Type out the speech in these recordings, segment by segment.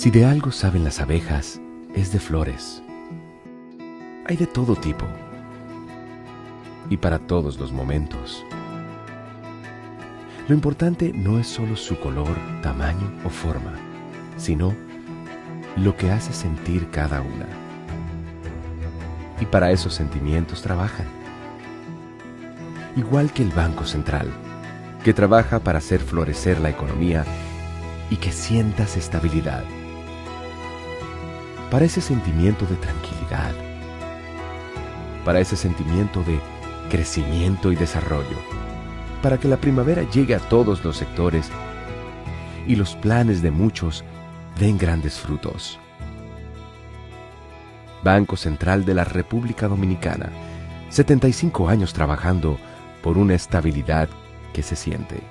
Si de algo saben las abejas, es de flores. Hay de todo tipo y para todos los momentos. Lo importante no es solo su color, tamaño o forma, sino lo que hace sentir cada una. Y para esos sentimientos trabajan. Igual que el Banco Central, que trabaja para hacer florecer la economía y que sientas estabilidad. Para ese sentimiento de tranquilidad. Para ese sentimiento de crecimiento y desarrollo. Para que la primavera llegue a todos los sectores y los planes de muchos den grandes frutos. Banco Central de la República Dominicana, 75 años trabajando por una estabilidad que se siente.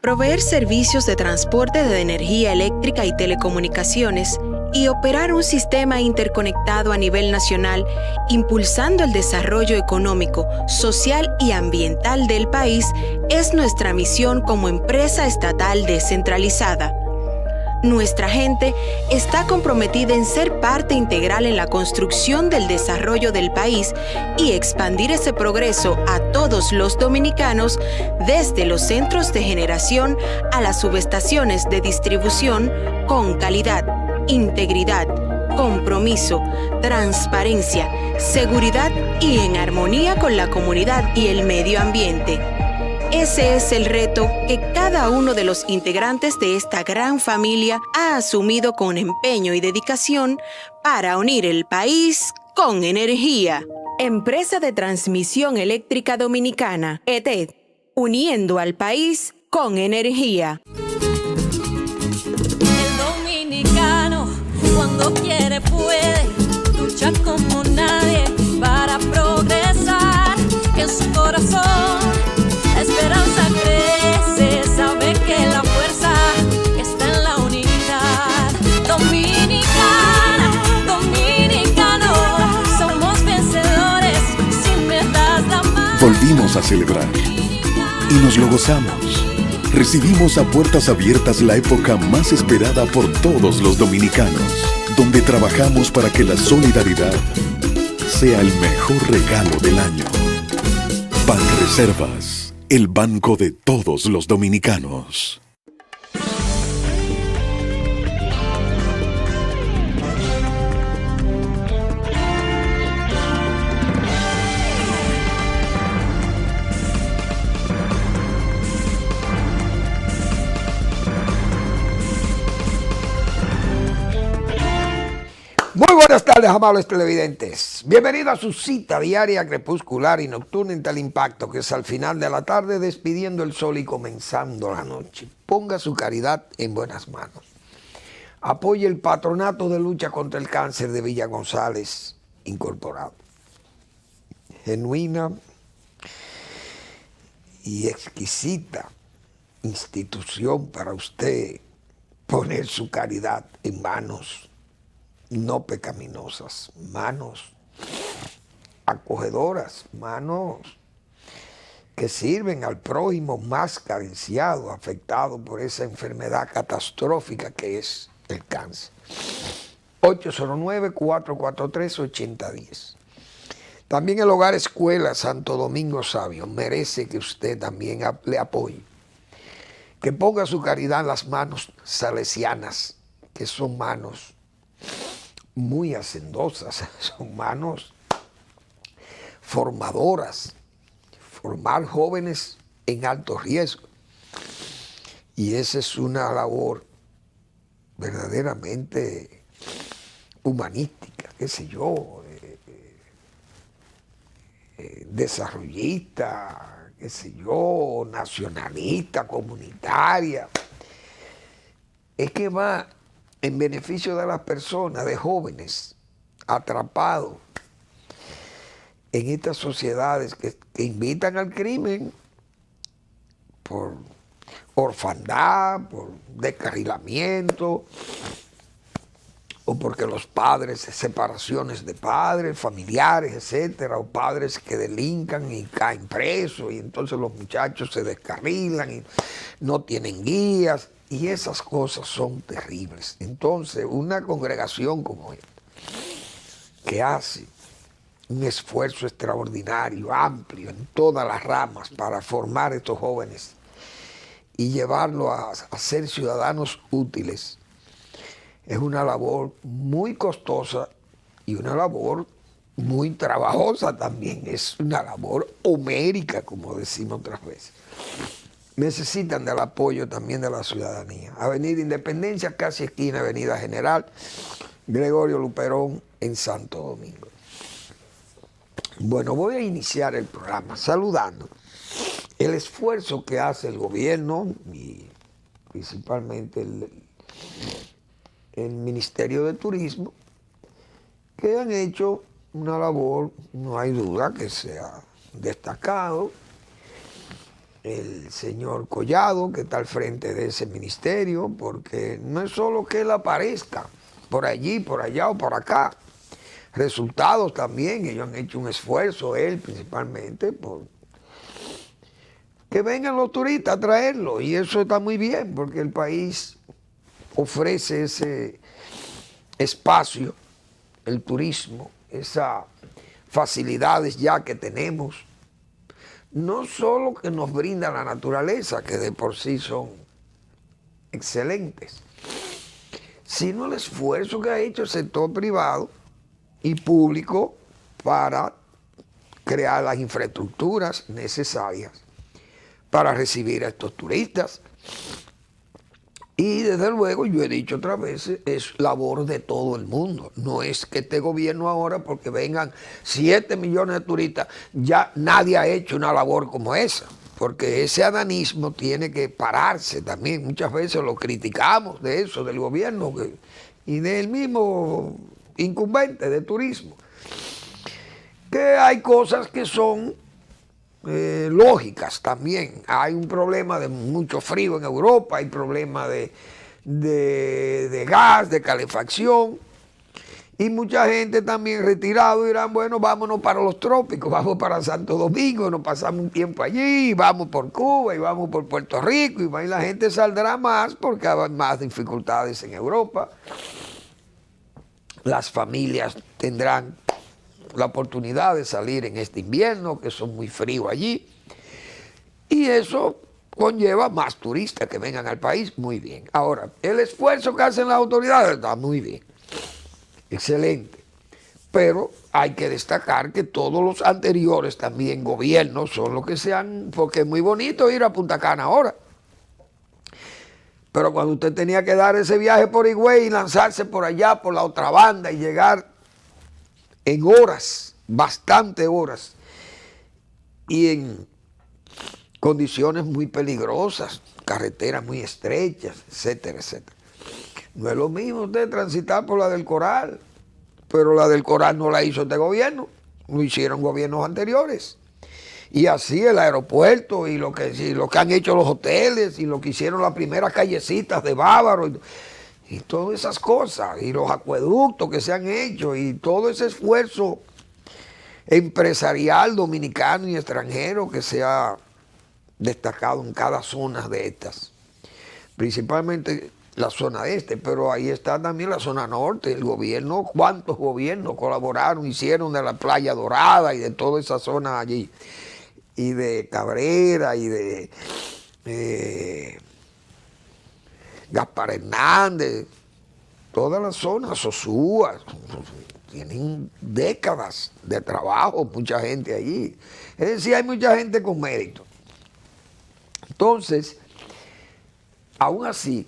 Proveer servicios de transporte de energía eléctrica y telecomunicaciones y operar un sistema interconectado a nivel nacional, impulsando el desarrollo económico, social y ambiental del país, es nuestra misión como empresa estatal descentralizada. Nuestra gente está comprometida en ser parte integral en la construcción del desarrollo del país y expandir ese progreso a todos los dominicanos, desde los centros de generación a las subestaciones de distribución, con calidad, integridad, compromiso, transparencia, seguridad y en armonía con la comunidad y el medio ambiente. Ese es el reto que cada uno de los integrantes de esta gran familia ha asumido con empeño y dedicación para unir el país con energía. Empresa de Transmisión Eléctrica Dominicana, ETED, uniendo al país con energía. El dominicano, cuando quiere puede, lucha como nadie para progresar, que en su corazón la esperanza crece, sabe que la fuerza está en la unidad. Dominicana, dominicano, somos vencedores, siempre das la mano. Volvimos a celebrar y nos lo gozamos. Recibimos a puertas abiertas la época más esperada por todos los dominicanos, donde trabajamos para que la solidaridad sea el mejor regalo del año. Banreservas, el banco de todos los dominicanos. Muy buenas tardes, amables televidentes. Bienvenido a su cita diaria, crepuscular y nocturna en Teleimpacto, que es al final de la tarde, despidiendo el sol y comenzando la noche. Ponga su caridad en buenas manos. Apoye el Patronato de Lucha contra el Cáncer de Villa González Incorporado. Genuina y exquisita institución para usted poner su caridad en manos no pecaminosas, manos acogedoras, manos que sirven al prójimo más carenciado, afectado por esa enfermedad catastrófica que es el cáncer. 809-443-8010. También el Hogar Escuela Santo Domingo Sabio merece que usted también le apoye, que ponga su caridad en las manos salesianas, que son manos muy hacendosas, son manos formadoras, formar jóvenes en alto riesgo. Y esa es una labor verdaderamente humanística, qué sé yo, desarrollista, qué sé yo, nacionalista, comunitaria. Es que va en beneficio de las personas, de jóvenes atrapados en estas sociedades que invitan al crimen por orfandad, por descarrilamiento, o porque los padres, separaciones de padres, familiares, etcétera, o padres que delincan y caen presos, y entonces los muchachos se descarrilan y no tienen guías. Y esas cosas son terribles. Entonces, una congregación como esta, que hace un esfuerzo extraordinario, amplio, en todas las ramas para formar a estos jóvenes y llevarlos a ser ciudadanos útiles, es una labor muy costosa y una labor muy trabajosa también. Es una labor homérica, como decimos otras veces. Necesitan del apoyo también de la ciudadanía. Avenida Independencia, casi esquina Avenida General Gregorio Luperón en Santo Domingo. Bueno, voy a iniciar el programa saludando el esfuerzo que hace el gobierno y principalmente el Ministerio de Turismo, que han hecho una labor, no hay duda que sea destacado. El señor Collado, que está al frente de ese ministerio, porque no es solo que él aparezca por allí, por allá o por acá. Resultados también, ellos han hecho un esfuerzo, él principalmente, por que vengan los turistas a traerlo, y eso está muy bien, porque el país ofrece ese espacio, el turismo, esas facilidades ya que tenemos, no solo que nos brinda la naturaleza, que de por sí son excelentes, sino el esfuerzo que ha hecho el sector privado y público para crear las infraestructuras necesarias para recibir a estos turistas. Y desde luego, yo he dicho otras veces, es labor de todo el mundo. No es que este gobierno ahora, porque vengan 7 millones de turistas, ya nadie ha hecho una labor como esa. Porque ese adanismo tiene que pararse también. Muchas veces lo criticamos de eso, del gobierno y del mismo incumbente de turismo. Que hay cosas que son lógicas también. Hay un problema de mucho frío en Europa, hay problemas de gas, de calefacción, y mucha gente también retirado dirán, bueno, vámonos para los trópicos, vamos para Santo Domingo, nos pasamos un tiempo allí, vamos por Cuba y vamos por Puerto Rico, y la gente saldrá más porque hay más dificultades en Europa. Las familias tendrán la oportunidad de salir en este invierno, que son muy fríos allí, y eso conlleva más turistas que vengan al país, muy bien. Ahora, el esfuerzo que hacen las autoridades está muy bien, excelente, pero hay que destacar que todos los anteriores también gobiernos son los que sean, porque es muy bonito ir a Punta Cana ahora, pero cuando usted tenía que dar ese viaje por Higüey y lanzarse por allá, por la otra banda, y llegar en horas, bastantes horas, y en condiciones muy peligrosas, carreteras muy estrechas, etcétera, etcétera. No es lo mismo usted transitar por la del Coral, pero la del Coral no la hizo este gobierno, lo hicieron gobiernos anteriores. Y así el aeropuerto y lo que han hecho los hoteles y lo que hicieron las primeras callecitas de Bávaro y todas esas cosas, y los acueductos que se han hecho, y todo ese esfuerzo empresarial dominicano y extranjero que se ha destacado en cada zona de estas, principalmente la zona este, pero ahí está también la zona norte, el gobierno, cuántos gobiernos colaboraron, hicieron de la Playa Dorada y de toda esa zona allí, y de Cabrera y de Gaspar Hernández, toda la zona, Sosúa, tienen décadas de trabajo, mucha gente allí. Es decir, hay mucha gente con mérito. Entonces, aún así,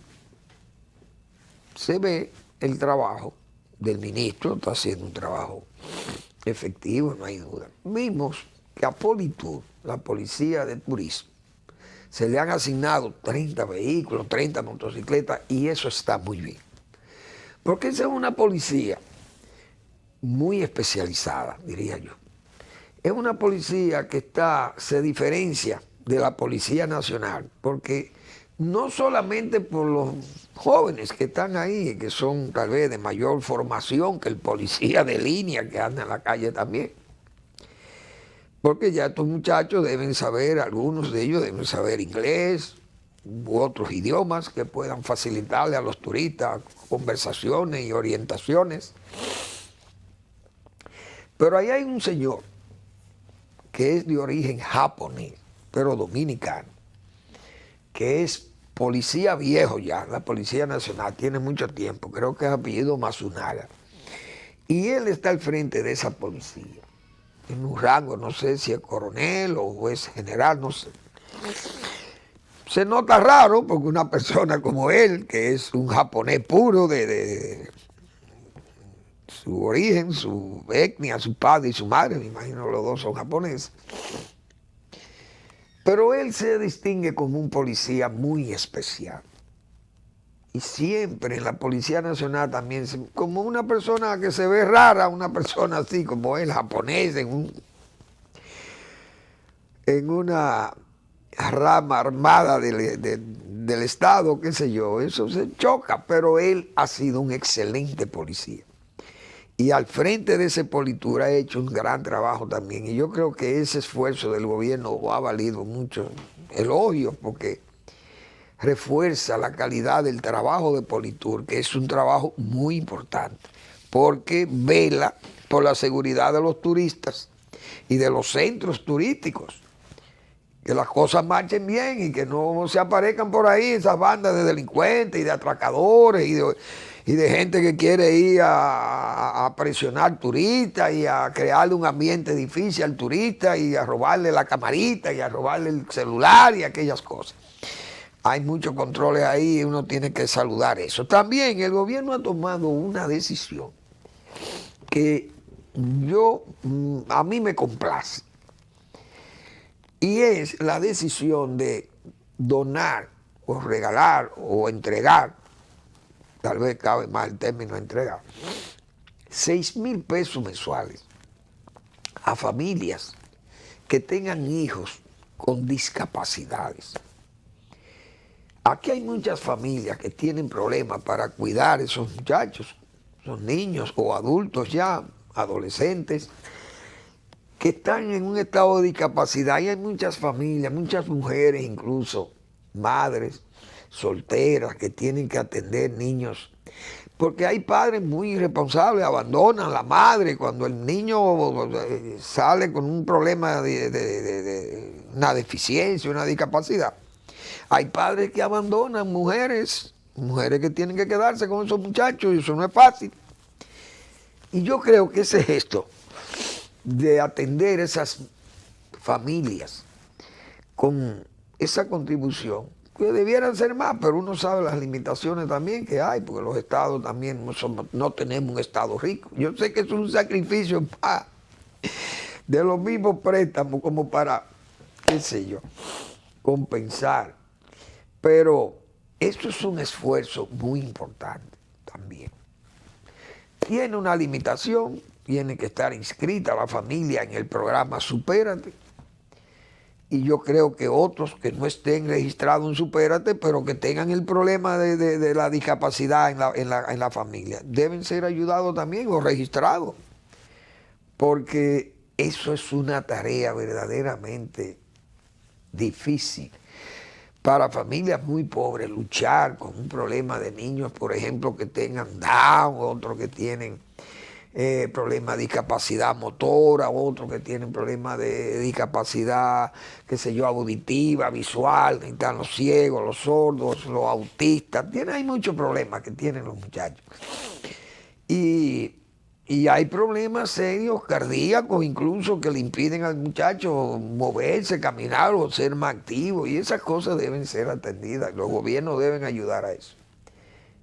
se ve el trabajo del ministro, está haciendo un trabajo efectivo, no hay duda. Vimos que a Politur, la policía de turismo, se le han asignado 30 vehículos, 30 motocicletas, y eso está muy bien. Porque esa es una policía muy especializada, diría yo. Es una policía que se diferencia de la Policía Nacional, porque no solamente por los jóvenes que están ahí, que son tal vez de mayor formación que el policía de línea que anda en la calle también, porque ya estos muchachos deben saber, algunos de ellos deben saber inglés, u otros idiomas que puedan facilitarle a los turistas conversaciones y orientaciones. Pero ahí hay un señor que es de origen japonés, pero dominicano, que es policía viejo ya, la Policía Nacional, tiene mucho tiempo, creo que es apellido Masunaga. Y él está al frente de esa policía, en un rango, no sé si es coronel o es general, no sé. Se nota raro porque una persona como él, que es un japonés puro de su origen, su etnia, su padre y su madre, me imagino los dos son japoneses. Pero él se distingue como un policía muy especial. Y siempre en la Policía Nacional también, como una persona que se ve rara, una persona así como él, japonés, en una rama armada del Estado, qué sé yo, eso se choca, pero él ha sido un excelente policía. Y al frente de esa politura ha hecho un gran trabajo también. Y yo creo que ese esfuerzo del gobierno ha valido muchos elogios porque refuerza la calidad del trabajo de Politur, que es un trabajo muy importante, porque vela por la seguridad de los turistas y de los centros turísticos. Que las cosas marchen bien y que no se aparezcan por ahí esas bandas de delincuentes y de atracadores y de gente que quiere ir a presionar turistas y a crearle un ambiente difícil al turista y a robarle la camarita y a robarle el celular y aquellas cosas. Hay muchos controles ahí y uno tiene que saludar eso. También el gobierno ha tomado una decisión que a mí me complace. Y es la decisión de donar o regalar o entregar, tal vez cabe más el término entregar, 6,000 pesos mensuales a familias que tengan hijos con discapacidades. Aquí hay muchas familias que tienen problemas para cuidar a esos muchachos, esos niños o adultos ya, adolescentes, que están en un estado de discapacidad. Y hay muchas familias, muchas mujeres incluso, madres solteras que tienen que atender niños. Porque hay padres muy irresponsables, abandonan a la madre cuando el niño sale con un problema de una deficiencia, una discapacidad. Hay padres que abandonan mujeres que tienen que quedarse con esos muchachos y eso no es fácil. Y yo creo que ese gesto de atender esas familias con esa contribución, que debieran ser más, pero uno sabe las limitaciones también que hay, porque los estados también no tenemos un estado rico. Yo sé que es un sacrificio de los mismos préstamos como para, qué sé yo, compensar. Pero esto es un esfuerzo muy importante también. Tiene una limitación, tiene que estar inscrita la familia en el programa Supérate. Y yo creo que otros que no estén registrados en Supérate, pero que tengan el problema de la discapacidad en la familia, deben ser ayudados también o registrados. Porque eso es una tarea verdaderamente difícil para familias muy pobres, luchar con un problema de niños, por ejemplo, que tengan Down, otros que tienen problemas de discapacidad motora, otros que tienen problemas de discapacidad, qué sé yo, auditiva, visual, están los ciegos, los sordos, los autistas, hay muchos problemas que tienen los muchachos. Y hay problemas serios, cardíacos incluso, que le impiden al muchacho moverse, caminar o ser más activo, y esas cosas deben ser atendidas, los gobiernos deben ayudar a eso.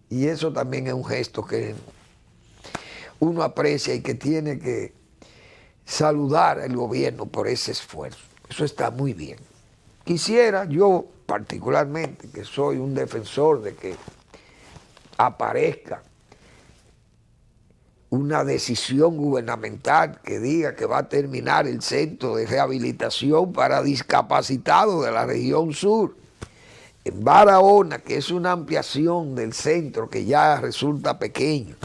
Y eso también es un gesto que uno aprecia y que tiene que saludar al gobierno por ese esfuerzo. Eso está muy bien. Quisiera yo particularmente, que soy un defensor de que aparezca una decisión gubernamental que diga que va a terminar el centro de rehabilitación para discapacitados de la región sur en Barahona, que es una ampliación del centro que ya resulta pequeño,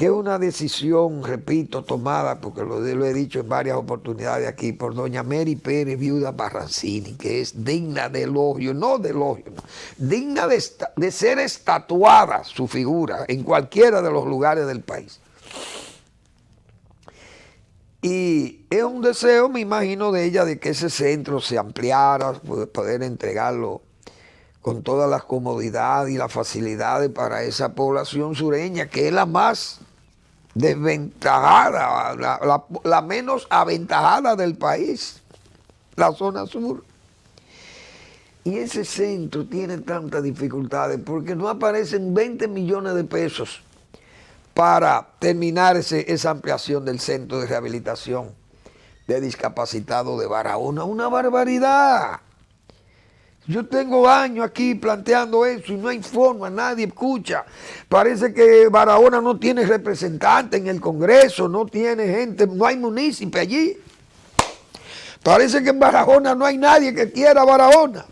que es una decisión, repito, tomada, porque lo he dicho en varias oportunidades aquí, por doña Mary Pérez, viuda Barrancini, que es digna de elogio, no de elogio, no, digna de ser estatuada su figura en cualquiera de los lugares del país. Y es un deseo, me imagino, de ella, de que ese centro se ampliara, poder entregarlo con todas las comodidades y las facilidades para esa población sureña, que es la más desventajada, la menos aventajada del país, la zona sur. Y ese centro tiene tantas dificultades porque no aparecen 20 millones de pesos para terminar esa ampliación del centro de rehabilitación de discapacitados de Barahona. Una barbaridad. Yo tengo años aquí planteando eso y no hay forma, nadie escucha. Parece que Barahona no tiene representante en el Congreso, no tiene gente, no hay munícipe allí. Parece que en Barahona no hay nadie que quiera Barahona.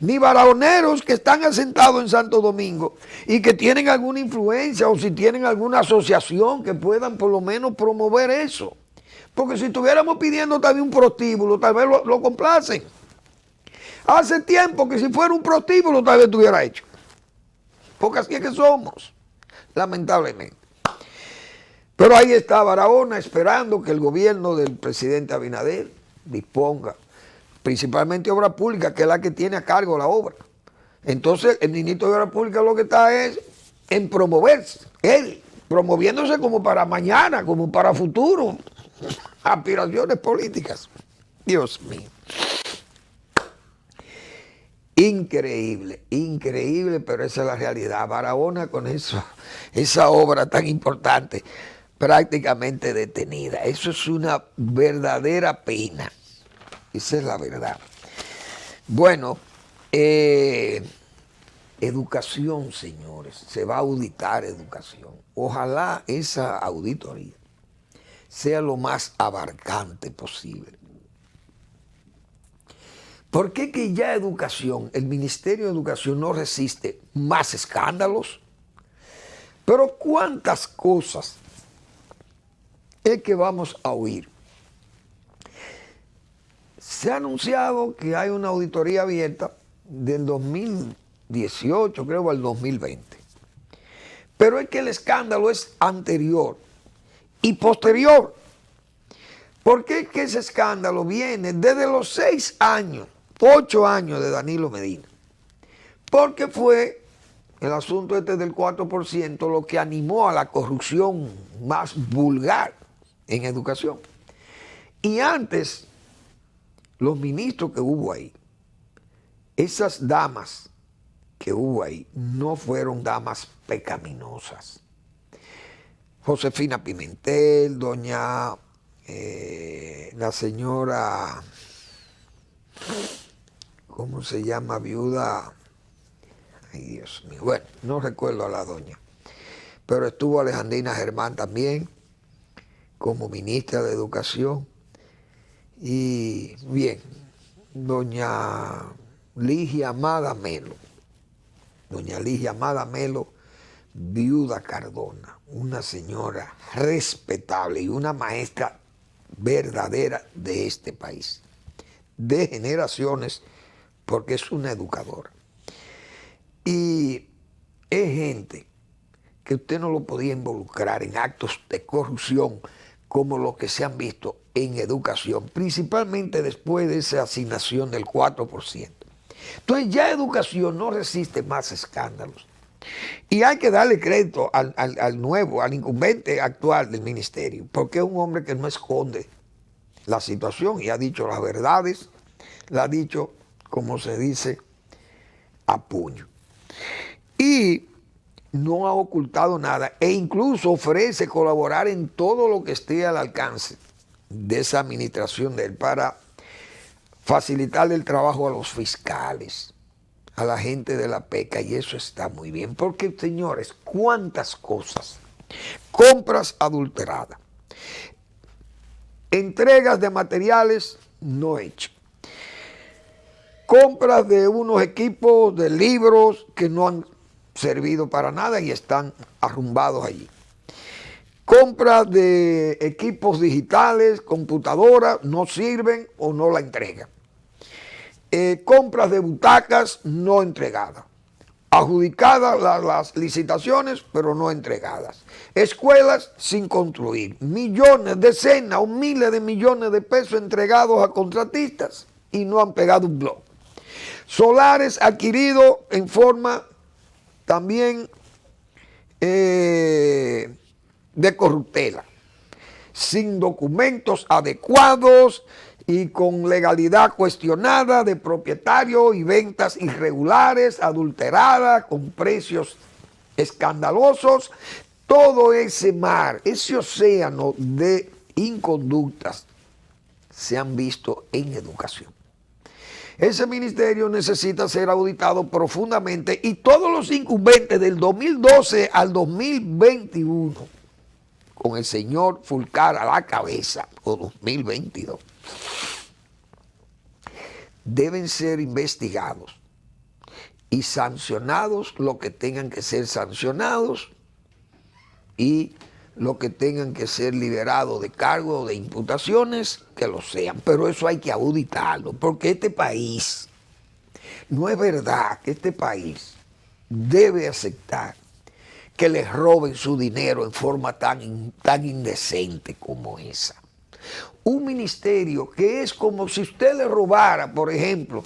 Ni barahoneros que están asentados en Santo Domingo y que tienen alguna influencia o si tienen alguna asociación que puedan por lo menos promover eso. Porque si estuviéramos pidiendo también un prostíbulo, tal vez lo complacen. Hace tiempo que si fuera un prostíbulo tal vez estuviera hecho. Porque así es que somos, lamentablemente. Pero ahí está Barahona esperando que el gobierno del presidente Abinader disponga, principalmente obra pública, que es la que tiene a cargo la obra. Entonces el ministro de Obra Pública lo que está es en promoverse, él promoviéndose como para mañana, como para futuro, aspiraciones políticas. Dios mío. Increíble, increíble, pero esa es la realidad. Barahona con eso, esa obra tan importante, prácticamente detenida. Eso es una verdadera pena. Esa es la verdad. Bueno, educación, señores. Se va a auditar educación. Ojalá esa auditoría sea lo más abarcante posible. ¿Por qué que ya educación, el Ministerio de Educación no resiste más escándalos? Pero ¿cuántas cosas es que vamos a oír? Se ha anunciado que hay una auditoría abierta del 2018, creo, al 2020. Pero es que el escándalo es anterior y posterior. ¿Por qué es que ese escándalo viene desde los 6 años, 8 años de Danilo Medina? Porque fue el asunto este del 4% lo que animó a la corrupción más vulgar en educación. Y antes, los ministros que hubo ahí, esas damas que hubo ahí, no fueron damas pecaminosas. Josefina Pimentel, doña, la señora, ¿cómo se llama? Viuda, ay Dios mío, bueno, no recuerdo a la doña, pero estuvo Alejandrina Germán también como ministra de Educación. Y bien, doña Ligia Amada Melo, viuda Cardona, una señora respetable y una maestra verdadera de este país, de generaciones, porque es una educadora. Y es gente que usted no lo podía involucrar en actos de corrupción como los que se han visto en educación, principalmente después de esa asignación del 4%. Entonces ya educación no resiste más escándalos. Y hay que darle crédito al nuevo, al incumbente actual del ministerio, porque es un hombre que no esconde la situación y ha dicho las verdades, la ha dicho, como se dice, a puño. Y no ha ocultado nada e incluso ofrece colaborar en todo lo que esté al alcance de esa administración de él para facilitarle el trabajo a los fiscales, a la gente de la PECA, y eso está muy bien, porque señores, cuántas cosas, compras adulteradas, entregas de materiales no hechos, compras de unos equipos de libros que no han servido para nada y están arrumbados allí. Compra de equipos digitales, computadoras, no sirven o no la entregan. Compras de butacas no entregadas. Adjudicadas las licitaciones, pero no entregadas. Escuelas sin construir. Millones, decenas o miles de millones de pesos entregados a contratistas y no han pegado un bloque. Solares adquiridos en forma también de corruptela, sin documentos adecuados y con legalidad cuestionada de propietarios y ventas irregulares, adulteradas, con precios escandalosos. Todo ese mar, ese océano de inconductas se han visto en educación. Ese ministerio necesita ser auditado profundamente y todos los incumbentes del 2012 al 2021, con el señor Fulcar a la cabeza, o 2022, deben ser investigados y sancionados lo que tengan que ser sancionados y lo que tengan que ser liberados de cargos o de imputaciones, que lo sean. Pero eso hay que auditarlo, porque este país, no es verdad que este país debe aceptar que les roben su dinero en forma tan indecente como esa. Un ministerio que es como si usted le robara, por ejemplo,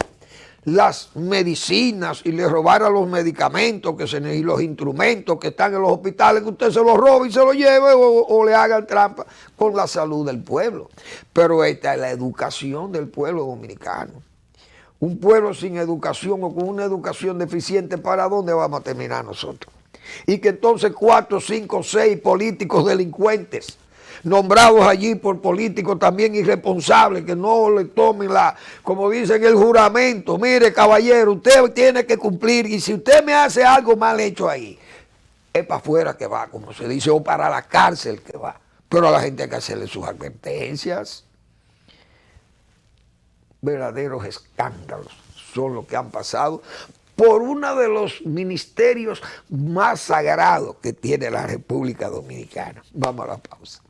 las medicinas y le robara los medicamentos y los instrumentos que están en los hospitales, que usted se los robe y se los lleve o le hagan trampa con la salud del pueblo. Pero esta es la educación del pueblo dominicano. Un pueblo sin educación o con una educación deficiente, ¿para dónde vamos a terminar nosotros? Y que entonces 4, 5, 6 políticos delincuentes nombrados allí por políticos también irresponsables, que no le tomen como dicen, el juramento. Mire, caballero, usted tiene que cumplir, y si usted me hace algo mal hecho ahí, es para afuera que va, como se dice, o para la cárcel que va. Pero a la gente hay que hacerle sus advertencias. Verdaderos escándalos son los que han pasado por uno de los ministerios más sagrados que tiene la República Dominicana. Vamos a la pausa.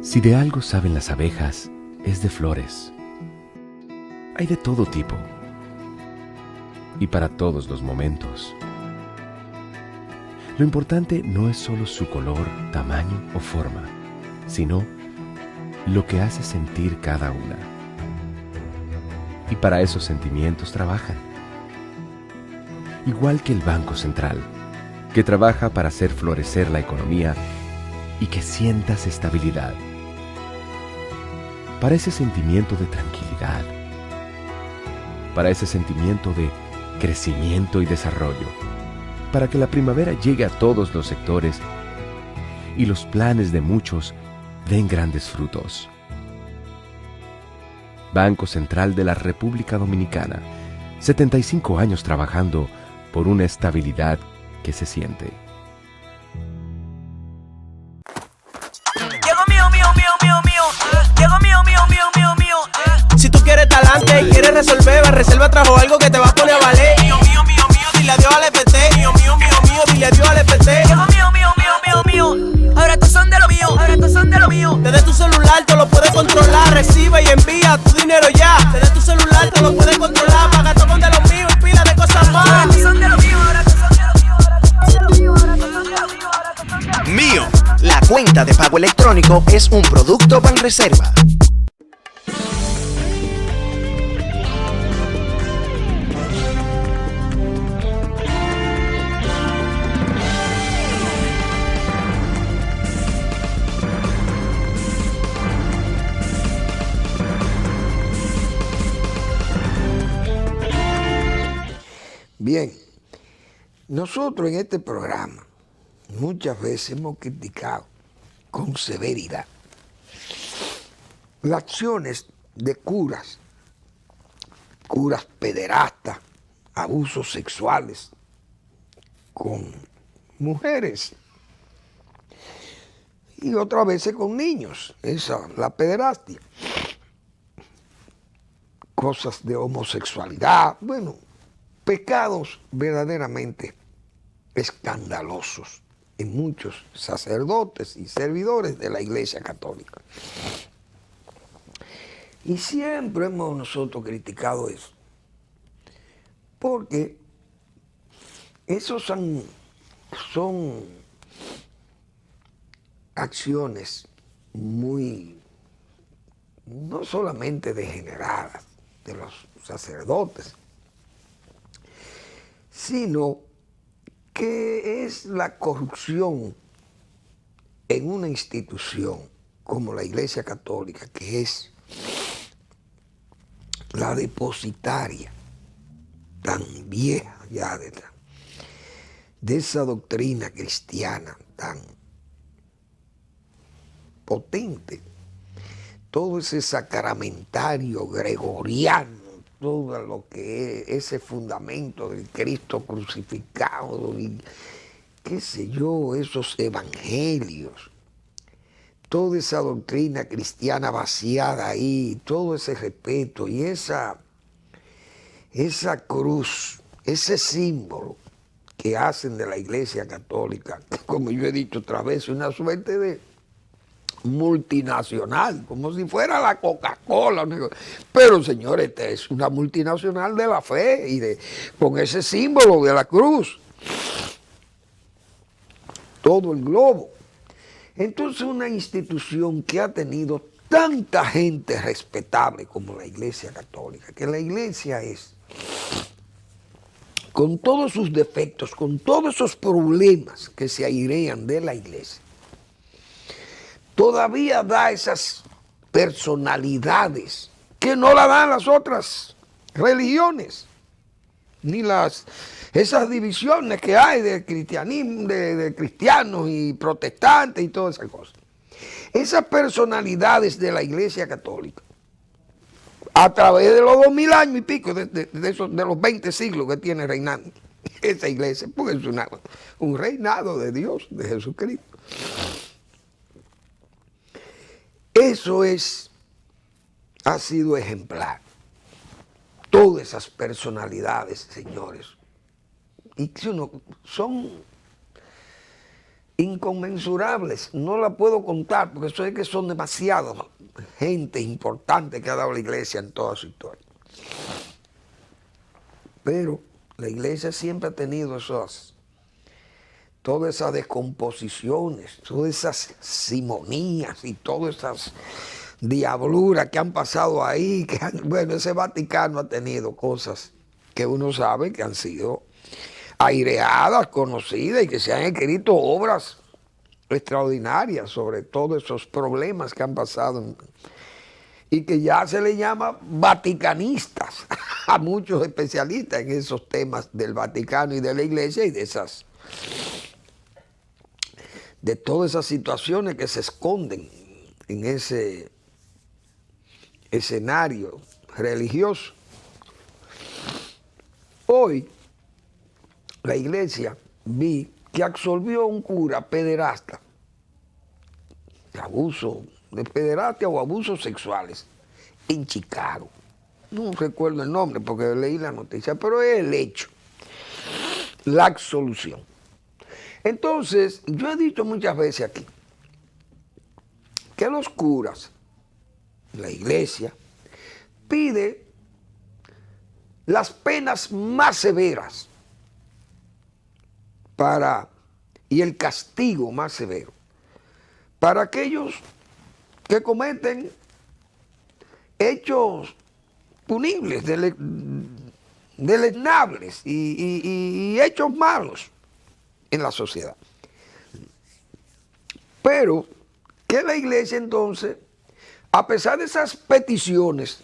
Si de algo saben las abejas, es de flores. Hay de todo tipo y para todos los momentos. Lo importante no es solo su color, tamaño o forma, sino lo que hace sentir cada una. Y para esos sentimientos trabajan. Igual que el Banco Central, que trabaja para hacer florecer la economía y que sientas estabilidad. Para ese sentimiento de tranquilidad, para ese sentimiento de crecimiento y desarrollo, para que la primavera llegue a todos los sectores y los planes de muchos den grandes frutos. Banco Central de la República Dominicana, 75 años trabajando por una estabilidad que se siente. Si tú quieres talante y quieres resolver, Reserva trajo algo que te va a poner a valer. Mío, mío, mío, mío, dile adiós al EPT. Mío, mío, mío, mío, dile adiós al EPT. Mío, mío, mío, mío, mío, mío. Ahora estos son de lo mío, ahora estos son de lo mío. Desde tu celular te lo puedes controlar. Recibe y envía tu dinero ya. Desde tu celular te lo puedes controlar. Paga todo con de lo mío y pila de cosas más. Ahora estos son de lo mío, ahora estos son de lo mío, ahora estos son de lo mío, ahora estos son de lo mío, ahora estos son de lo mío. Mío, la cuenta de pago electrónico es un producto Banreserva. Bien, nosotros en este programa muchas veces hemos criticado con severidad las acciones de curas pederastas, abusos sexuales con mujeres y otras veces con niños, la pederastia, cosas de homosexualidad, bueno, pecados verdaderamente escandalosos en muchos sacerdotes y servidores de la Iglesia Católica. Y siempre hemos nosotros criticado eso, porque esos son acciones muy, no solamente degeneradas de los sacerdotes, sino que es la corrupción en una institución como la Iglesia Católica, que es la depositaria tan vieja ya de esa doctrina cristiana tan potente, todo ese sacramentario gregoriano, todo lo que es ese fundamento del Cristo crucificado y qué sé yo, esos evangelios, toda esa doctrina cristiana vaciada ahí, todo ese respeto y esa cruz, ese símbolo que hacen de la Iglesia Católica, como yo he dicho otra vez, una suerte de multinacional, como si fuera la Coca-Cola. Pero señores, esta es una multinacional de la fe y con ese símbolo de la cruz, todo el globo. Entonces una institución que ha tenido tanta gente respetable como la Iglesia Católica, que la Iglesia es, con todos sus defectos, con todos esos problemas que se airean de la Iglesia, todavía da esas personalidades que no la dan las otras religiones, ni esas divisiones que hay de cristianismo, de cristianos y protestantes y todas esas cosas. Esas personalidades de la Iglesia Católica, a través de los 2000 años y pico, de los 20 siglos que tiene reinando esa iglesia, porque es un reinado de Dios, de Jesucristo. Eso ha sido ejemplar. Todas esas personalidades, señores, y son inconmensurables, no la puedo contar, porque eso es que son demasiadas gente importante que ha dado la iglesia en toda su historia. Pero la iglesia siempre ha tenido todas esas descomposiciones, todas esas simonías y todas esas diabluras que han pasado ahí. Bueno, ese Vaticano ha tenido cosas que uno sabe que han sido aireadas, conocidas y que se han escrito obras extraordinarias sobre todos esos problemas que han pasado y que ya se le llama vaticanistas a muchos especialistas en esos temas del Vaticano y de la iglesia y de todas esas situaciones que se esconden en ese escenario religioso. Hoy la iglesia vi que absolvió a un cura pederasta, de abuso, de pederastia o abusos sexuales, en Chicago. No recuerdo el nombre porque leí la noticia, pero es el hecho, la absolución. Entonces, yo he dicho muchas veces aquí que los curas, la iglesia, pide las penas más severas y el castigo más severo para aquellos que cometen hechos punibles, deleznables y hechos malos en la sociedad. Pero que la iglesia entonces, a pesar de esas peticiones,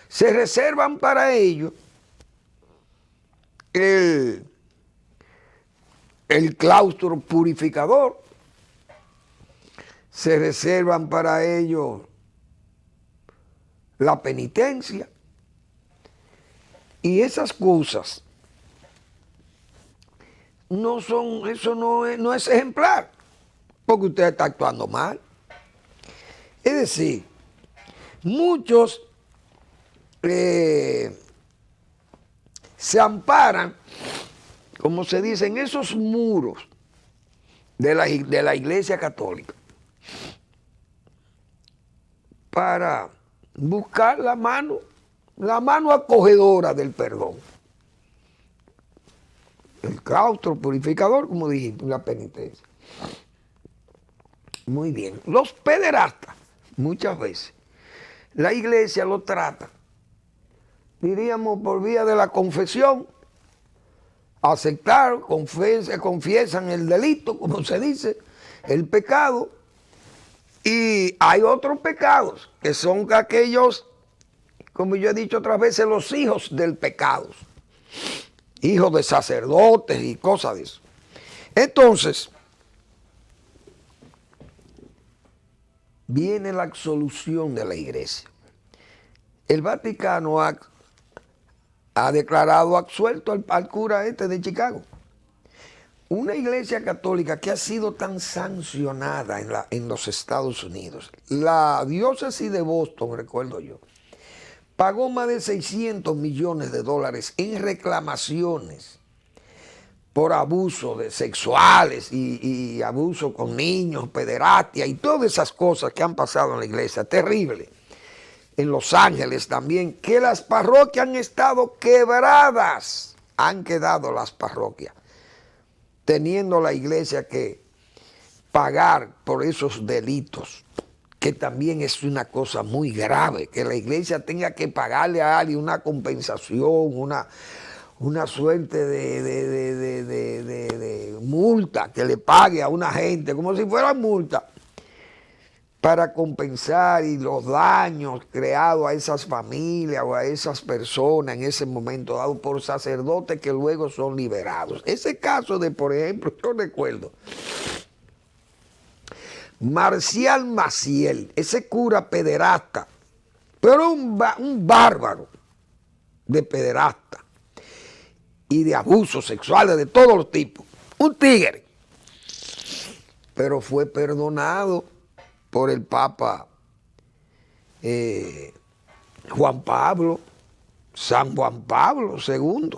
se reservan para ellos el claustro purificador, se reservan para ellos la penitencia y esas cosas no son, eso no es ejemplar, porque usted está actuando mal. Es decir, muchos se amparan, como se dice, en esos muros de la Iglesia Católica para buscar la mano acogedora del perdón. El claustro purificador, como dijimos, la penitencia. Muy bien. Los pederastas, muchas veces, la iglesia lo trata, diríamos, por vía de la confesión, aceptar, confiesan el delito, como se dice, el pecado, y hay otros pecados, que son aquellos, como yo he dicho otras veces, los hijos del pecado, hijos de sacerdotes y cosas de eso. Entonces, viene la absolución de la iglesia. El Vaticano ha declarado absuelto al cura de Chicago. Una iglesia católica que ha sido tan sancionada en los Estados Unidos. La diócesis de Boston, recuerdo yo, pagó más de $600 millones en reclamaciones por abusos sexuales y abuso con niños, pederastia y todas esas cosas que han pasado en la iglesia. Terrible. En Los Ángeles también, que las parroquias han estado quebradas. Han quedado las parroquias, teniendo la iglesia que pagar por esos delitos, que también es una cosa muy grave, que la iglesia tenga que pagarle a alguien una compensación, una suerte de multa que le pague a una gente, como si fuera multa, para compensar y los daños creados a esas familias o a esas personas en ese momento dado por sacerdotes que luego son liberados. Ese caso de, por ejemplo, yo recuerdo, Marcial Maciel, ese cura pederasta, pero un bárbaro de pederasta y de abusos sexuales de todos los tipos, un tigre, pero fue perdonado por el Papa San Juan Pablo II.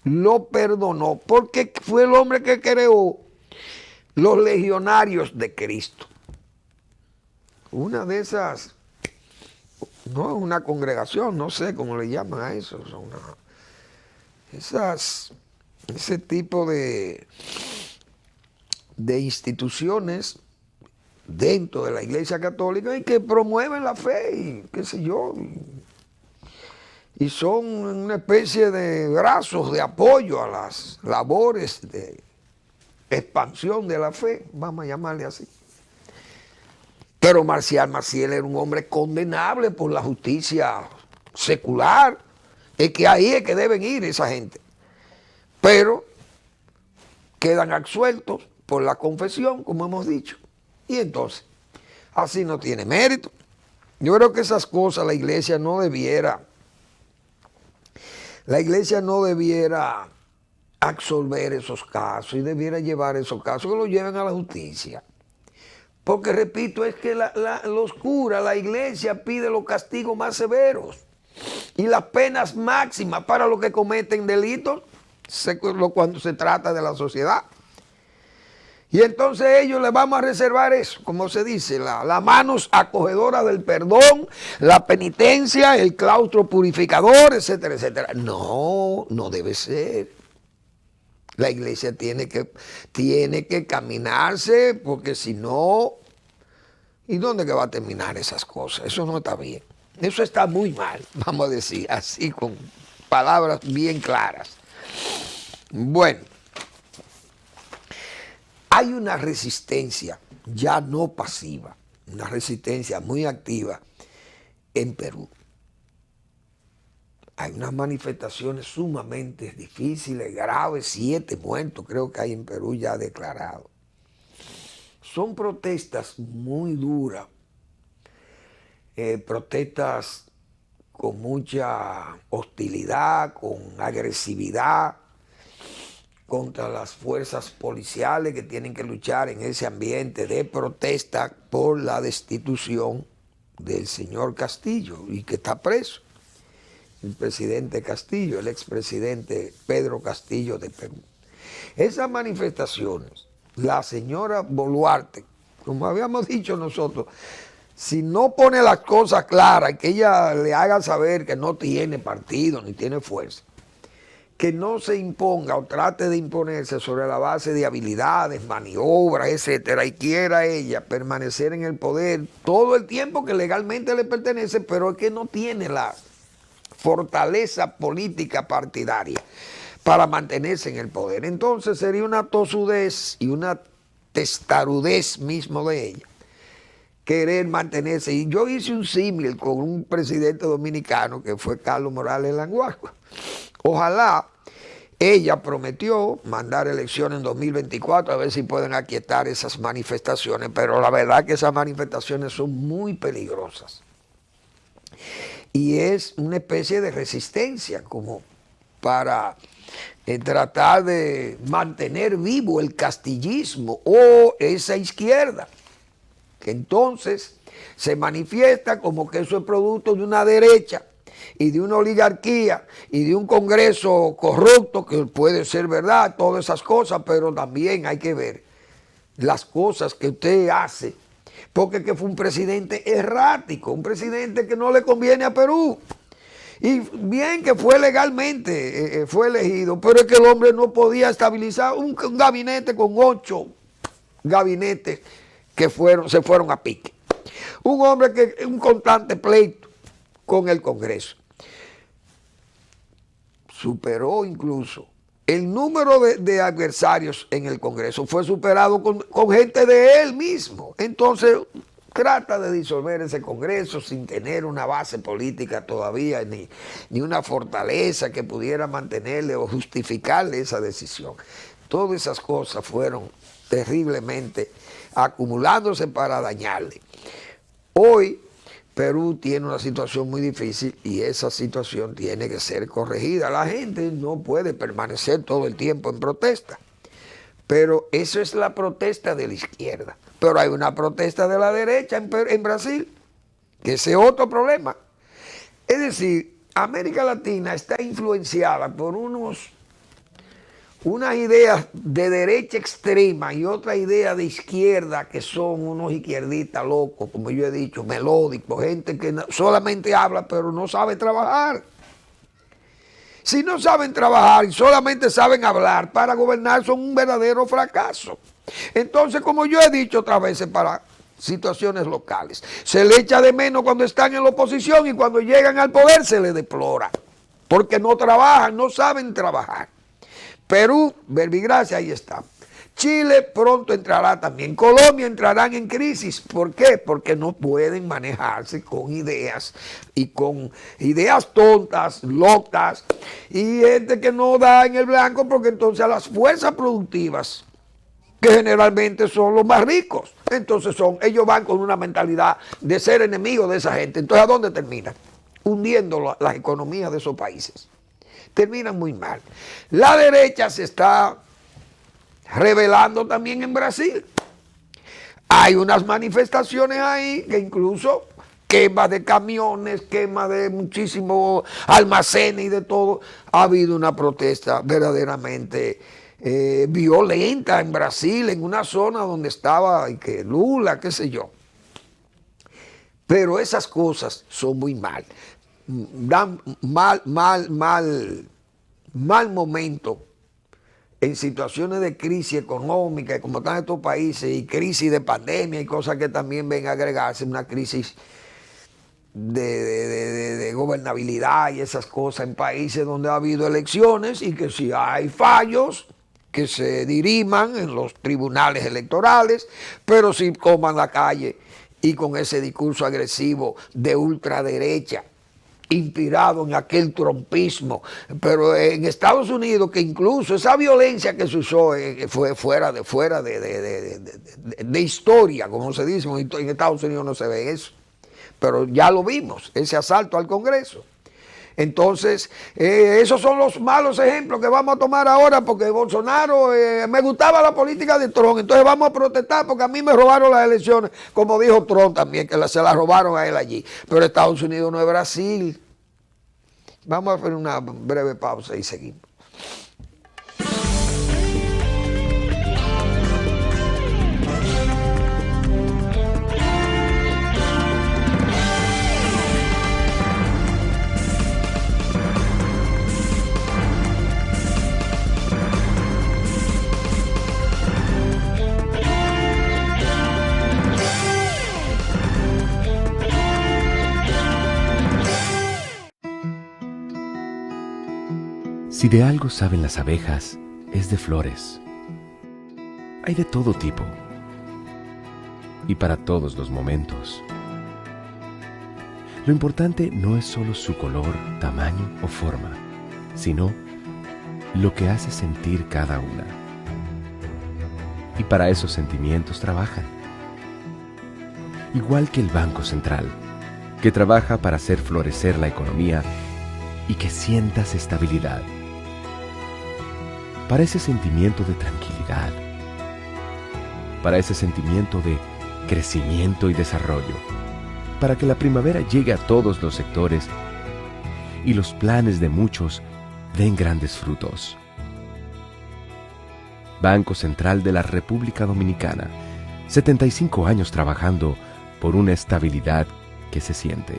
Lo perdonó porque fue el hombre que creó los legionarios de Cristo. Una de esas, no es una congregación, no sé cómo le llaman a eso, son ese tipo de instituciones dentro de la Iglesia Católica y que promueven la fe y qué sé yo, y son una especie de brazos de apoyo a las labores de expansión de la fe, vamos a llamarle así. Pero Marcial Maciel era un hombre condenable por la justicia secular, es que ahí es que deben ir esa gente, pero quedan absueltos por la confesión, como hemos dicho. Y entonces, así no tiene mérito. Yo creo que esas cosas la iglesia no debiera absolver esos casos y debiera llevar esos casos, que los lleven a la justicia. Porque, repito, es que los curas, la iglesia pide los castigos más severos y las penas máximas para los que cometen delitos cuando se trata de la sociedad. Y entonces ellos les vamos a reservar eso, como se dice, la manos acogedora del perdón, la penitencia, el claustro purificador, etcétera, etcétera. No, no debe ser. La iglesia tiene que caminarse, porque si no, ¿y dónde que va a terminar esas cosas? Eso no está bien. Eso está muy mal, vamos a decir, así con palabras bien claras. Bueno. Hay una resistencia ya no pasiva, una resistencia muy activa en Perú. Hay unas manifestaciones sumamente difíciles, graves, 7 muertos creo que hay en Perú ya declarados. Son protestas muy duras, protestas con mucha hostilidad, con agresividad contra las fuerzas policiales que tienen que luchar en ese ambiente de protesta por la destitución del señor Castillo y que está preso. El presidente Castillo, el expresidente Pedro Castillo de Perú. Esas manifestaciones, la señora Boluarte, como habíamos dicho nosotros, si no pone las cosas claras, que ella le haga saber que no tiene partido ni tiene fuerza, que no se imponga o trate de imponerse sobre la base de habilidades, maniobras, etcétera, y quiera ella permanecer en el poder todo el tiempo que legalmente le pertenece, pero es que no tiene la fortaleza política partidaria para mantenerse en el poder. Entonces sería una tosudez y una testarudez mismo de ella querer mantenerse. Y yo hice un símil con un presidente dominicano que fue Carlos Morales Languagua. Ojalá ella prometió mandar elecciones en 2024 a ver si pueden aquietar esas manifestaciones, pero la verdad que esas manifestaciones son muy peligrosas. Y es una especie de resistencia como para tratar de mantener vivo el castillismo o esa izquierda, que entonces se manifiesta como que eso es producto de una derecha y de una oligarquía y de un Congreso corrupto, que puede ser verdad, todas esas cosas, pero también hay que ver las cosas que usted hace, porque que fue un presidente errático, un presidente que no le conviene a Perú. Y bien que fue legalmente, fue elegido, pero es que el hombre no podía estabilizar un gabinete con 8 gabinetes que se fueron a pique. Un hombre que un constante pleito con el Congreso. Superó incluso el número de adversarios en el Congreso, fue superado con gente de él mismo. Entonces trata de disolver ese Congreso sin tener una base política todavía, ni una fortaleza que pudiera mantenerle o justificarle esa decisión. Todas esas cosas fueron terriblemente acumulándose para dañarle. Hoy Perú tiene una situación muy difícil y esa situación tiene que ser corregida. La gente no puede permanecer todo el tiempo en protesta, pero eso es la protesta de la izquierda. Pero hay una protesta de la derecha en Brasil, que ese es otro problema. Es decir, América Latina está influenciada por unas ideas de derecha extrema y otra idea de izquierda que son unos izquierdistas locos, como yo he dicho, melódicos, gente que solamente habla pero no sabe trabajar. Si no saben trabajar y solamente saben hablar, para gobernar son un verdadero fracaso. Entonces, como yo he dicho otras veces para situaciones locales, se le echa de menos cuando están en la oposición y cuando llegan al poder se les deplora, porque no trabajan, no saben trabajar. Perú, verbigracia, ahí está. Chile pronto entrará también. Colombia entrarán en crisis. ¿Por qué? Porque no pueden manejarse con ideas y con ideas tontas, locas y gente que no da en el blanco, porque entonces a las fuerzas productivas, que generalmente son los más ricos, entonces ellos van con una mentalidad de ser enemigos de esa gente. Entonces, ¿a dónde terminan? Hundiendo las economías de esos países. Terminan muy mal. La derecha se está rebelando también en Brasil. Hay unas manifestaciones ahí que incluso quema de camiones, quema de muchísimos almacenes y de todo. Ha habido una protesta verdaderamente violenta en Brasil, en una zona donde estaba Lula, qué sé yo. Pero esas cosas son muy mal. Dan mal momento en situaciones de crisis económica, como están estos países, y crisis de pandemia y cosas que también ven a agregarse, una crisis de gobernabilidad y esas cosas en países donde ha habido elecciones y que si hay fallos, que se diriman en los tribunales electorales, pero si coman la calle y con ese discurso agresivo de ultraderecha, inspirado en aquel trumpismo, pero en Estados Unidos, que incluso esa violencia que se usó fue fuera de historia, como se dice, en Estados Unidos no se ve eso, pero ya lo vimos, ese asalto al Congreso, Entonces, esos son los malos ejemplos que vamos a tomar ahora, porque Bolsonaro, me gustaba la política de Trump, entonces vamos a protestar porque a mí me robaron las elecciones, como dijo Trump también, que se las robaron a él allí. Pero Estados Unidos no es Brasil. Vamos a hacer una breve pausa y seguimos. Si de algo saben las abejas, es de flores. Hay de todo tipo y para todos los momentos. Lo importante no es solo su color, tamaño o forma, sino lo que hace sentir cada una. Y para esos sentimientos trabajan. Igual que el Banco Central, que trabaja para hacer florecer la economía y que sientas estabilidad. Para ese sentimiento de tranquilidad, para ese sentimiento de crecimiento y desarrollo, para que la primavera llegue a todos los sectores y los planes de muchos den grandes frutos. Banco Central de la República Dominicana, 75 años trabajando por una estabilidad que se siente.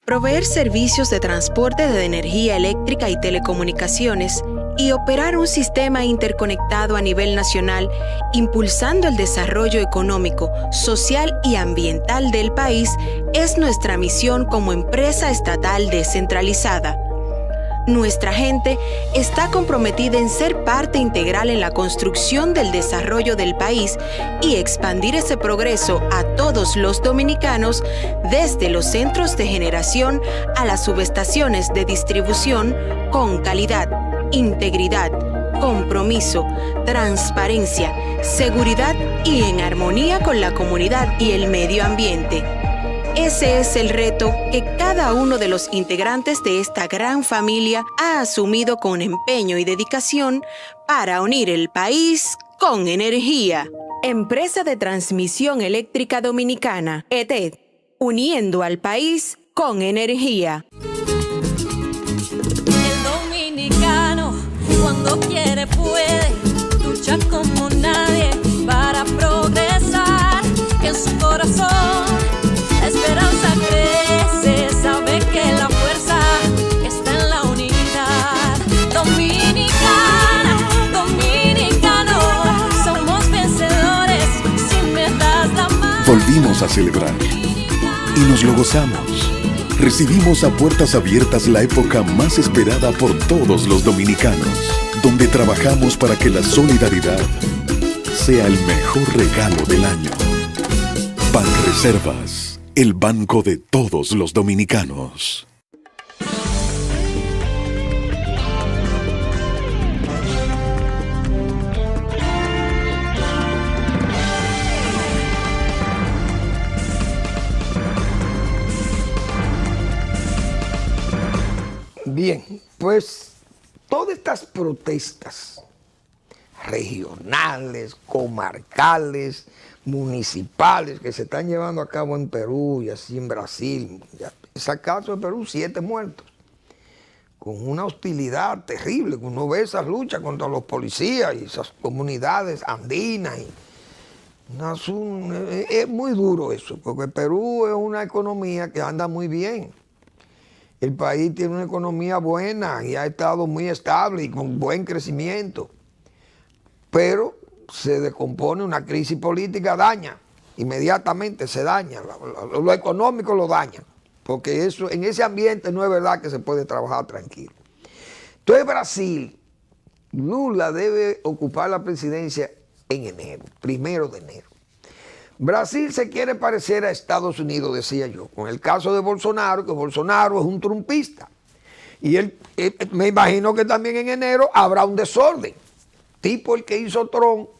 Proveer servicios de transporte de energía eléctrica y telecomunicaciones y operar un sistema interconectado a nivel nacional, impulsando el desarrollo económico, social y ambiental del país, es nuestra misión como empresa estatal descentralizada. Nuestra gente está comprometida en ser parte integral en la construcción del desarrollo del país y expandir ese progreso a todos los dominicanos, desde los centros de generación a las subestaciones de distribución, con calidad, integridad, compromiso, transparencia, seguridad y en armonía con la comunidad y el medio ambiente. Ese es el reto que cada uno de los integrantes de esta gran familia ha asumido con empeño y dedicación para unir el país con energía. Empresa de Transmisión Eléctrica Dominicana, ETED, uniendo al país con energía. El dominicano, cuando quiere puede, lucha como nadie para progresar, que en su corazón la esperanza crece, sabe que la fuerza está en la unidad. Dominicana, dominicano, somos vencedores, si me das la mano. Volvimos a celebrar y nos lo gozamos. Recibimos a puertas abiertas la época más esperada por todos los dominicanos, donde trabajamos para que la solidaridad sea el mejor regalo del año. Banreservas, el banco de todos los dominicanos. Bien, pues todas estas protestas regionales, comarcales, municipales que se están llevando a cabo en Perú y así en Brasil, ya, ese caso de Perú, 7 muertos, con una hostilidad terrible, que uno ve esas luchas contra los policías y esas comunidades andinas. Es muy duro eso, porque Perú es una economía que anda muy bien. El país tiene una economía buena y ha estado muy estable y con buen crecimiento. Pero se descompone, una crisis política daña, inmediatamente se daña, lo económico lo daña, porque eso, en ese ambiente no es verdad que se puede trabajar tranquilo. Entonces Brasil, Lula debe ocupar la presidencia en enero, 1 de enero. Brasil se quiere parecer a Estados Unidos, decía yo, con el caso de Bolsonaro, que Bolsonaro es un trumpista. Y él, me imagino que también en enero habrá un desorden, tipo el que hizo Trump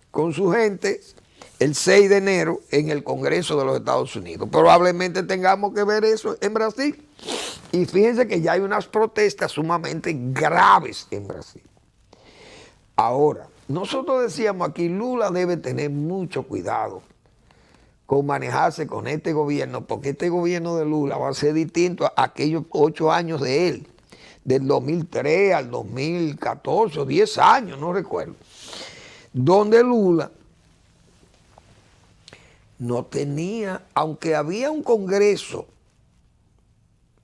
con su gente el 6 de enero en el Congreso de los Estados Unidos. Probablemente tengamos que ver eso en Brasil. Y fíjense que ya hay unas protestas sumamente graves en Brasil. Ahora, nosotros decíamos aquí, Lula debe tener mucho cuidado con manejarse con este gobierno, porque este gobierno de Lula va a ser distinto a aquellos 8 años de él, del 2003 al 2014, o 10 años, no recuerdo, donde Lula no tenía, aunque había un Congreso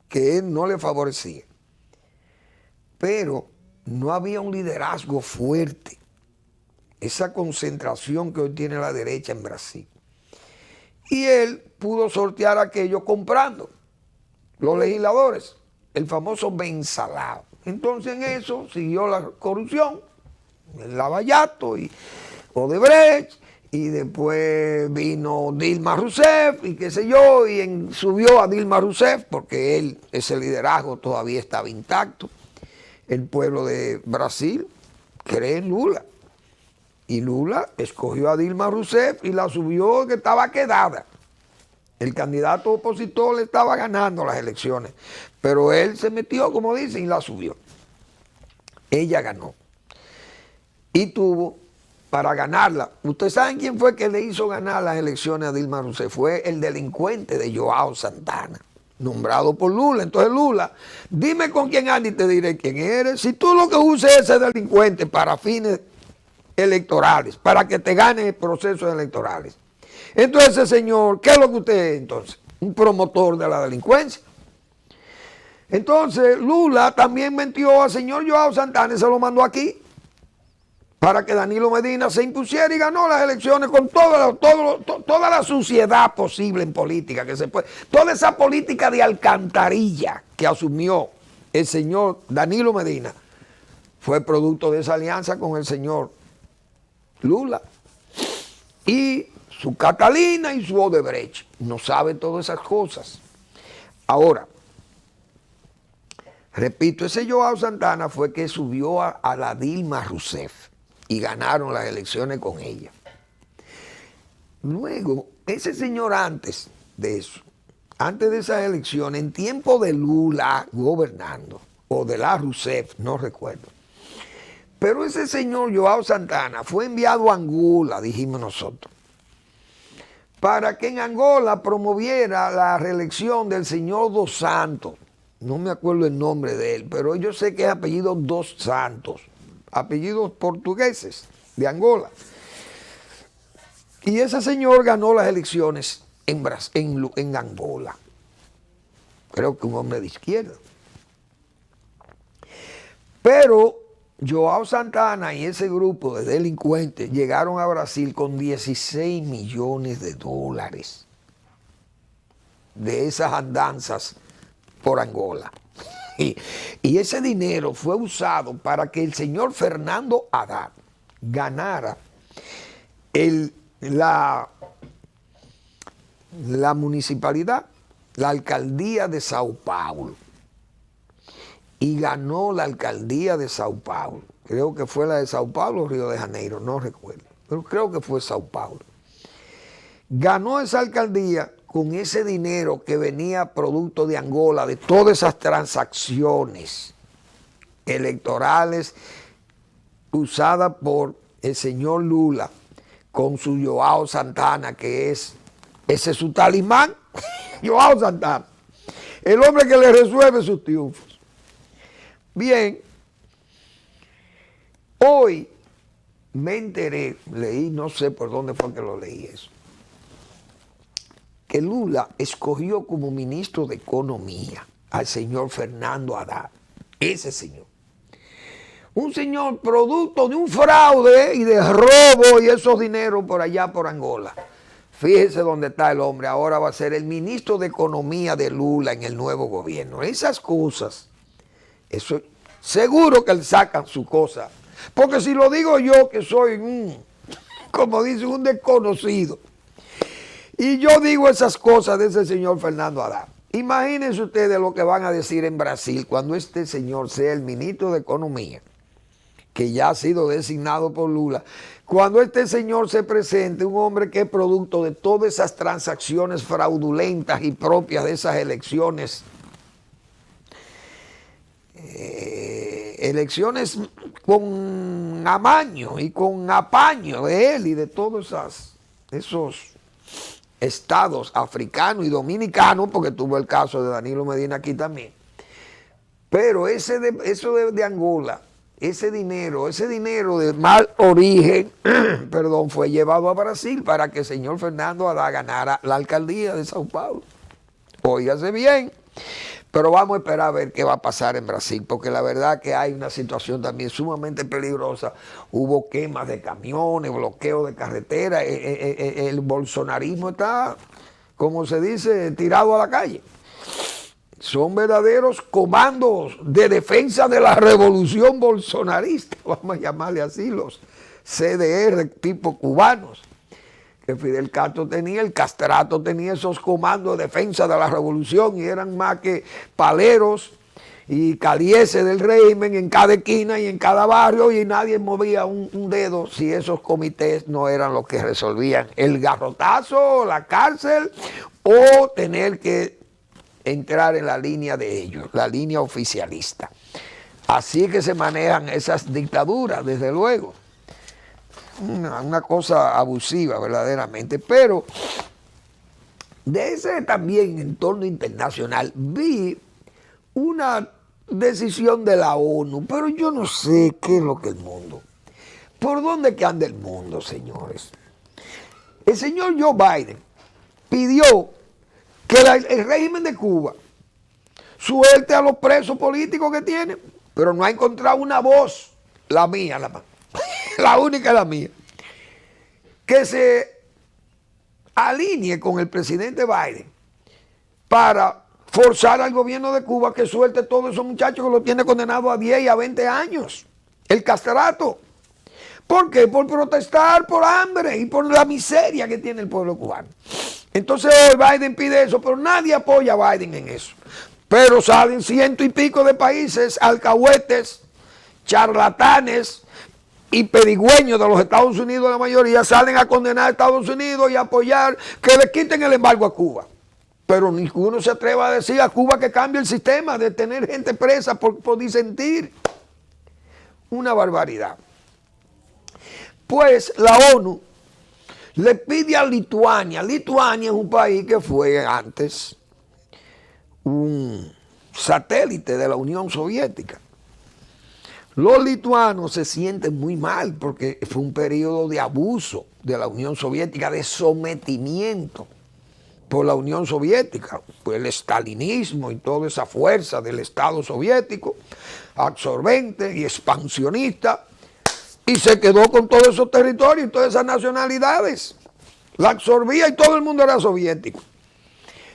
que él no le favorecía, pero no había un liderazgo fuerte, esa concentración que hoy tiene la derecha en Brasil. Y él pudo sortear aquello comprando los legisladores, el famoso bensalado. Entonces en eso siguió la corrupción, el Lavallato y Odebrecht, y después vino Dilma Rousseff y qué sé yo, y subió a Dilma Rousseff porque él, ese liderazgo todavía estaba intacto. El pueblo de Brasil cree en Lula. Y Lula escogió a Dilma Rousseff y la subió que estaba quedada. El candidato opositor le estaba ganando las elecciones, pero él se metió, como dicen, y la subió. Ella ganó. Y tuvo, para ganarla, ¿ustedes saben quién fue que le hizo ganar las elecciones a Dilma Rousseff? Fue el delincuente de Joao Santana, nombrado por Lula. Entonces Lula, dime con quién andas y te diré quién eres. Si tú lo que uses ese delincuente para fines electorales, para que te gane procesos electorales. Entonces ese señor, ¿qué es lo que usted es entonces? Un promotor de la delincuencia. Entonces Lula también metió al señor Joao Santana y se lo mandó aquí para que Danilo Medina se impusiera y ganó las elecciones con toda la suciedad posible en política que se puede. Toda esa política de alcantarilla que asumió el señor Danilo Medina fue producto de esa alianza con el señor Lula y su Catalina y su Odebrecht. No sabe todas esas cosas. Ahora, repito, ese Joao Santana fue que subió a la Dilma Rousseff y ganaron las elecciones con ella. Luego, ese señor antes de eso, antes de esas elecciones, en tiempo de Lula gobernando, o de la Rousseff, no recuerdo, pero ese señor Joao Santana fue enviado a Angola, dijimos nosotros, para que en Angola promoviera la reelección del señor Dos Santos. No me acuerdo el nombre de él, pero yo sé que es apellido Dos Santos, apellidos portugueses de Angola. Y ese señor ganó las elecciones en Angola. Creo que un hombre de izquierda. Pero Joao Santana y ese grupo de delincuentes llegaron a Brasil con 16 millones de dólares de esas andanzas por Angola. Y ese dinero fue usado para que el señor Fernando Haddad ganara la municipalidad, la alcaldía de Sao Paulo. Y ganó la alcaldía de Sao Paulo. Creo que fue la de Sao Paulo o Río de Janeiro, no recuerdo. Pero creo que fue Sao Paulo. Ganó esa alcaldía con ese dinero que venía producto de Angola, de todas esas transacciones electorales usadas por el señor Lula con su Joao Santana, que ese es su talismán, Joao Santana, el hombre que le resuelve sus triunfos. Bien, hoy me enteré, leí, no sé por dónde fue que lo leí eso, que Lula escogió como ministro de Economía al señor Fernando Haddad, ese señor. Un señor producto de un fraude y de robo y esos dineros por allá por Angola. Fíjese dónde está el hombre, ahora va a ser el ministro de Economía de Lula en el nuevo gobierno. Esas cosas, eso seguro que le sacan su cosa. Porque si lo digo yo que soy, como dice, un desconocido, y yo digo esas cosas de ese señor Fernando Haddad, imagínense ustedes lo que van a decir en Brasil cuando este señor sea el ministro de Economía que ya ha sido designado por Lula, cuando este señor se presente, un hombre que es producto de todas esas transacciones fraudulentas y propias de esas elecciones, elecciones con amaño y con apaño de él y de todos esos estados africanos y dominicanos, porque tuvo el caso de Danilo Medina aquí también. Pero eso de Angola, ese dinero de mal origen, perdón, fue llevado a Brasil para que el señor Fernando Haddad ganara la alcaldía de Sao Paulo. Óigase bien. Pero vamos a esperar a ver qué va a pasar en Brasil, porque la verdad que hay una situación también sumamente peligrosa. Hubo quemas de camiones, bloqueo de carretera, el bolsonarismo está, como se dice, tirado a la calle. Son verdaderos comandos de defensa de la revolución bolsonarista, vamos a llamarle así, los CDR tipo cubanos. Que Fidel Castro tenía, el castrato tenía esos comandos de defensa de la revolución y eran más que paleros y calieses del régimen en cada esquina y en cada barrio, y nadie movía un dedo si esos comités no eran los que resolvían el garrotazo, la cárcel o tener que entrar en la línea de ellos, la línea oficialista. Así que se manejan esas dictaduras, desde luego. Una cosa abusiva verdaderamente, pero de ese también entorno internacional vi una decisión de la ONU, pero yo no sé qué es lo que el mundo, por dónde que anda el mundo, señores. El señor Joe Biden pidió que el régimen de Cuba suelte a los presos políticos que tiene, pero no ha encontrado una voz, la mía, la única es la mía, que se alinee con el presidente Biden para forzar al gobierno de Cuba que suelte a todos esos muchachos que lo tiene condenado a 10 y a 20 años, el castrato. ¿Por qué? Por protestar por hambre y por la miseria que tiene el pueblo cubano. Entonces hoy Biden pide eso, pero nadie apoya a Biden en eso. Pero salen 100 y pico de países, alcahuetes, charlatanes y pedigüeños de los Estados Unidos, la mayoría, salen a condenar a Estados Unidos y a apoyar que le quiten el embargo a Cuba. Pero ninguno se atreva a decir a Cuba que cambie el sistema de tener gente presa por disentir. Una barbaridad. Pues la ONU le pide a Lituania. Lituania es un país que fue antes un satélite de la Unión Soviética. Los lituanos se sienten muy mal porque fue un periodo de abuso de la Unión Soviética, de sometimiento por la Unión Soviética, pues el estalinismo y toda esa fuerza del Estado soviético, absorbente y expansionista, y se quedó con todos esos territorios y todas esas nacionalidades. La absorbía y todo el mundo era soviético.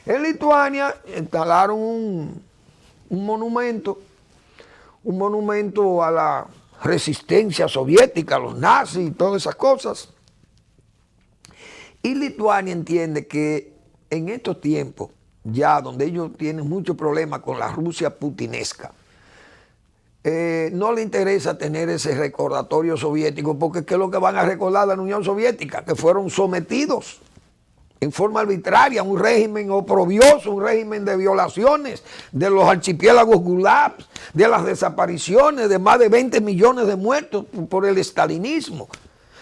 En Lituania instalaron un monumento a la resistencia soviética, a los nazis y todas esas cosas. Y Lituania entiende que en estos tiempos, ya donde ellos tienen muchos problemas con la Rusia putinesca, no le interesa tener ese recordatorio soviético, porque ¿qué es lo que van a recordar de la Unión Soviética? Que fueron sometidos en forma arbitraria a un régimen oprobioso, un régimen de violaciones, de los archipiélagos Gulag, de las desapariciones, de más de 20 millones de muertos por el estalinismo.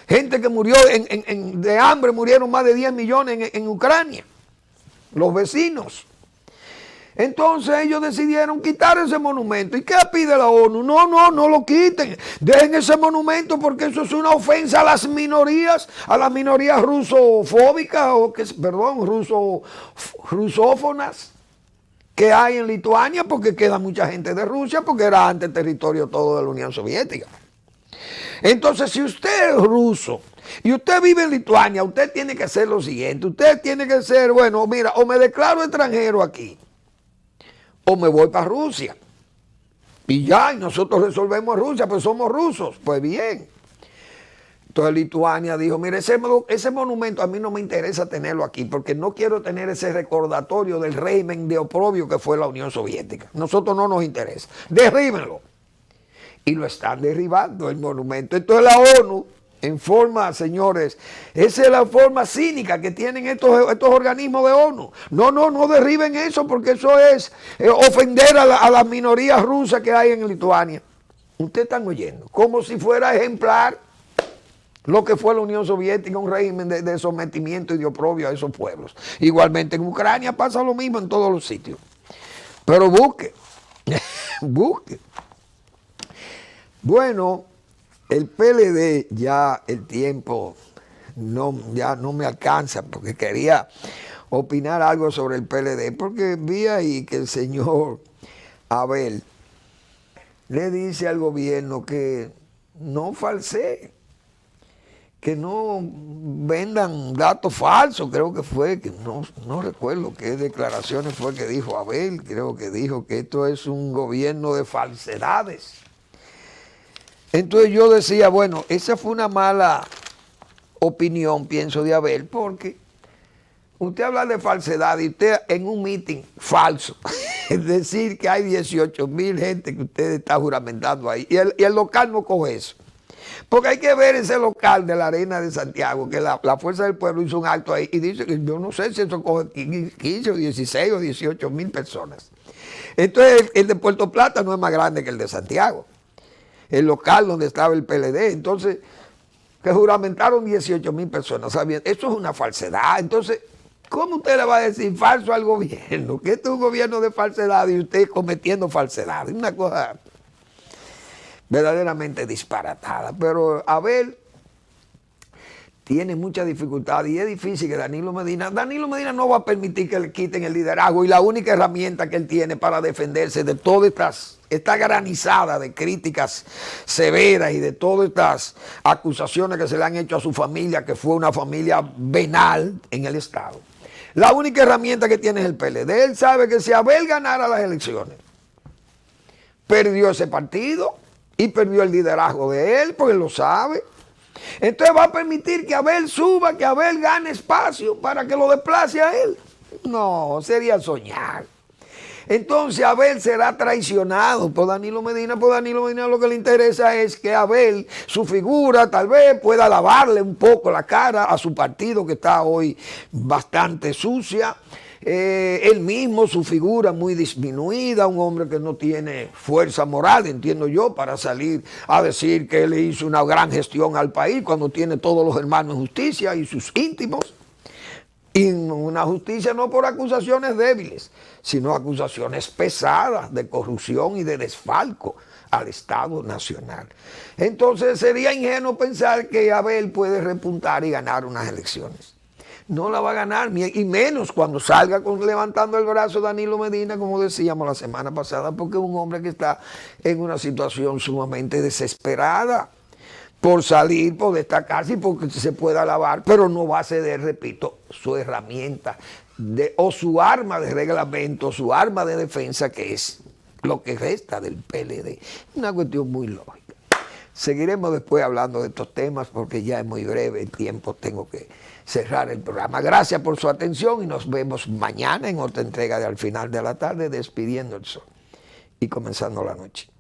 Gente que murió de hambre, murieron más de 10 millones en Ucrania, los vecinos. Entonces ellos decidieron quitar ese monumento. ¿Y qué pide la ONU? No lo quiten. Dejen ese monumento porque eso es una ofensa a las minorías rusofóbicas rusófonas que hay en Lituania, porque queda mucha gente de Rusia, porque era antes territorio todo de la Unión Soviética. Entonces, si usted es ruso y usted vive en Lituania, usted tiene que hacer lo siguiente. Usted tiene que ser, bueno, mira, o me declaro extranjero aquí, o me voy para Rusia. Y ya, y nosotros resolvemos a Rusia, pues somos rusos. Pues bien. Entonces Lituania dijo, mire, ese monumento a mí no me interesa tenerlo aquí, porque no quiero tener ese recordatorio del régimen de oprobio que fue la Unión Soviética. Nosotros no nos interesa. Derríbenlo. y lo están derribando el monumento. Entonces la ONU, en forma, señores, esa es la forma cínica que tienen estos organismos de ONU. No derriben eso porque eso es ofender a las minorías rusas que hay en Lituania. Ustedes están oyendo, como si fuera ejemplar lo que fue la Unión Soviética, un régimen de sometimiento y de oprobio a esos pueblos. Igualmente en Ucrania pasa lo mismo en todos los sitios. Pero busque, busque. Bueno, el PLD ya el tiempo ya no me alcanza porque quería opinar algo sobre el PLD porque vi ahí que el señor Abel le dice al gobierno que no falsee, que no vendan datos falsos, creo que fue, que no recuerdo qué declaraciones fue que dijo Abel, creo que dijo que esto es un gobierno de falsedades. Entonces yo decía, bueno, esa fue una mala opinión, pienso, de Abel, porque usted habla de falsedad y usted en un meeting falso, es decir, que hay 18,000 gente que usted está juramentando ahí, y el local no coge eso. Porque hay que ver ese local de la Arena de Santiago, que la Fuerza del Pueblo hizo un acto ahí y dice que yo no sé si eso coge 15 o 16 o 18,000 personas. Entonces el de Puerto Plata no es más grande que el de Santiago, el local donde estaba el PLD. Entonces, que juramentaron 18,000 personas, ¿saben? Eso es una falsedad. Entonces, ¿cómo usted le va a decir falso al gobierno? Que este es un gobierno de falsedad y usted cometiendo falsedad. Es una cosa verdaderamente disparatada. Pero Abel tiene mucha dificultad y es difícil que Danilo Medina no va a permitir que le quiten el liderazgo, y la única herramienta que él tiene para defenderse de todas esta granizada de críticas severas y de todas estas acusaciones que se le han hecho a su familia, que fue una familia venal en el Estado. La única herramienta que tiene es el PLD. Él sabe que si Abel ganara las elecciones, perdió ese partido y perdió el liderazgo de él, porque lo sabe. Entonces va a permitir que Abel suba, que Abel gane espacio para que lo desplace a él. No, sería soñar. Entonces Abel será traicionado por Danilo Medina. Por Danilo Medina lo que le interesa es que Abel, su figura, tal vez pueda lavarle un poco la cara a su partido, que está hoy bastante sucia. Él mismo, su figura muy disminuida, un hombre que no tiene fuerza moral, entiendo yo, para salir a decir que él le hizo una gran gestión al país cuando tiene todos los hermanos en justicia y sus íntimos. Y una justicia no por acusaciones débiles, sino acusaciones pesadas de corrupción y de desfalco al Estado Nacional. Entonces sería ingenuo pensar que Abel puede repuntar y ganar unas elecciones. No la va a ganar, y menos cuando salga levantando el brazo Danilo Medina, como decíamos la semana pasada, porque es un hombre que está en una situación sumamente desesperada por salir, por destacarse y porque se pueda alabar, pero no va a ceder, repito, su herramienta o su arma de reglamento, su arma de defensa, que es lo que resta del PLD. Una cuestión muy lógica. Seguiremos después hablando de estos temas porque ya es muy breve el tiempo, tengo que cerrar el programa. Gracias por su atención y nos vemos mañana en otra entrega de Al Final de la Tarde, despidiendo el sol y comenzando la noche.